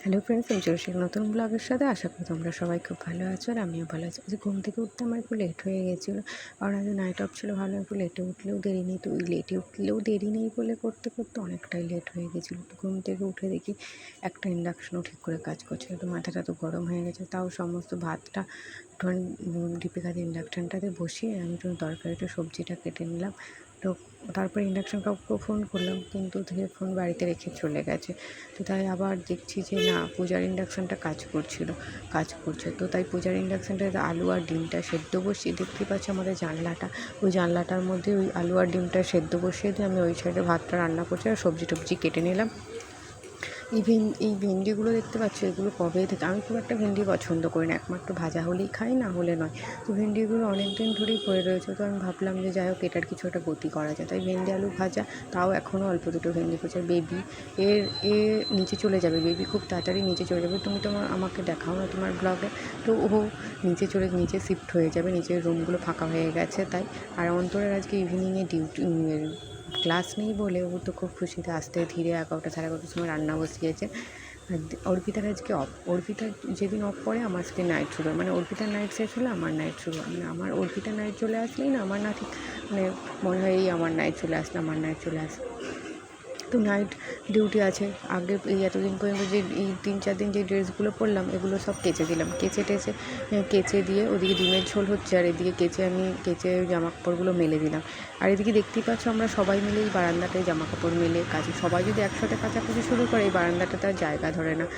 Hello friends, আমি চলে এসেছি নতুন ব্লগের সাথে। আশা করি তোমরা সবাই খুব ভালো আছো আর আমিও ভালো আছি। আজকে ঘুম থেকে উঠতে আমার একটু লেট হয়ে গেছিলো, কারণ আজ নাইট অফ ছিল। ভালো একটু লেটে উঠলেও দেরি নেই, তো ওই লেটে উঠলেও দেরি নেই বলে করতে করতে অনেকটাই লেট হয়ে গেছিলো। তো ঘুম থেকে উঠে দেখি একটা ইন্ডাকশনও ঠিক করে কাজ করছে না, তো মাথাটা তো গরম হয়ে গেছে। তাও সমস্ত ভাতটা একটুখানি দীপিকাতে ইন্ডাকশানটাতে বসিয়ে আমি একটু তরকারিটা সবজিটা কেটে নিলাম। তো তারপর ইন্ডাকশান কাকুকে ফোন করলাম, কিন্তু সে ফোন বাড়িতে রেখে চলে গেছে। তো তাই আবার দেখছি যে না, পূজার ইন্ডাকশানটা কাজ করছে। তো তাই পূজার ইন্ডাকশানটাতে আলু আর ডিমটা সেদ্ধ বসিয়ে, দেখতেই পাচ্ছি আমাদের জানলাটা, ওই জানলাটার মধ্যে ওই আলু আর ডিমটা সেদ্ধ বসিয়ে দিয়ে আমি ওই সাইডে ভাতটা রান্না করছি আর সবজি টবজি কেটে নিলাম। এই ভেন্ডিগুলো দেখতে পাচ্ছ, এগুলো কবে থেকে, আমি খুব একটা ভেন্ডি পছন্দ করি না, একমাত্র ভাজা হলেই খাই, না হলে নয়। তো ভেন্ডিগুলো অনেক দিন ধরেই পড়ে রয়েছে, তো আমি ভাবলাম যে যাই হোক এটার কিছু একটা গতি করা যায়। তাই ভেন্ডি আলু ভাজা, তাও এখনও অল্প দুটো ভেন্ডি করছে। বেবি এ নিচে চলে যাবে, বেবি খুব তাড়াতাড়ি নিচে চলে যাবে, তুমি আমাকে দেখাও না তোমার ব্লগে। তো ও নিচে শিফট হয়ে যাবে, নিচের রুমগুলো ফাঁকা হয়ে গেছে তাই। আর অন্তরের আজকে ইভিনিংয়ে ক্লাস নেই বলে ও তো খুব খুশিতে আস্তে ধীরে 11টা সাড়ে 11টার সময় রান্না বসিয়েছে। আর অর্পিতার আজকে অফ, অর্পিতার যেদিন অফ পড়ে আমার সেদিন নাইট শুরু হয়, মানে অর্পিতার নাইট শেষ হলে আমার নাইট শুরু হয়। মানে আমার অর্পিতার নাইট চলে আসলেই না আমার না ঠিক মানে মনে হয় এই আমার নাইট চলে আসলে, আমার নাইট চলে আসে। তো নাইট ডিউটি আছে। আগে এই এতদিন পর্যন্ত যে এই 3-4 দিন যে ড্রেসগুলো পরলাম এগুলো সব কেচে দিলাম, কেচে দিয়ে ওদিকে ডিমের ঝোল হচ্ছে, আর এদিকে কেচে জামা কাপড়গুলো মেলে দিলাম। আর এদিকে দেখতেই পাচ্ছ আমরা সবাই মিলে এই বারান্দাটায় জামা কাপড় মেলে কাচি। সবাই যদি একসাথে কাচাকুচি শুরু করে এই বারান্দাটা তার জায়গা ধরে না।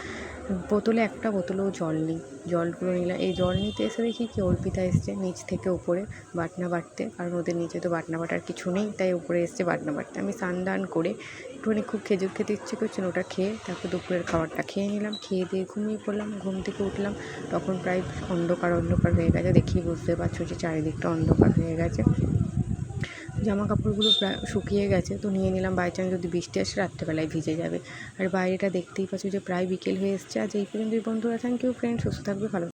একটা বোতলেও জল নেই, জলগুলো নিলাম। এই জল নিতে এসে দেখি কি অর্পিতা এসছে নিচ থেকে উপরে বাটনা বাটতে, কারণ ওদের নিচে তো বাটনা বাটার কিছু নেই, তাই উপরে এসছে বাটনা বাটতে। আমি স্নান করে একটুখানি খুব খেজুর খেতে ইচ্ছে করছিল, ওটা খেয়ে তারপর দুপুরের খাবারটা খেয়ে নিলাম। খেয়ে দিয়ে ঘুমিয়ে পড়লাম। ঘুম থেকে উঠলাম তখন প্রায় অন্ধকার হয়ে গেছে। দেখেই বুঝতে পারছো যে চারিদিকটা অন্ধকার হয়ে গেছে। জামা কাপড়গুলো প্রায় শুকিয়ে গেছে, তো নিয়ে নিলাম, বাই চান্স যদি বৃষ্টি আসে রাত্রেবেলায় ভিজে যাবে। আর বাইরেটা দেখতেই পাচ্ছ যে প্রায় বিকেল হয়ে এসছে। আজ এই পর্যন্তই বন্ধুরা, থ্যাংক ইউ ফ্রেন্ড, সুস্থ থাকবে, ভালো।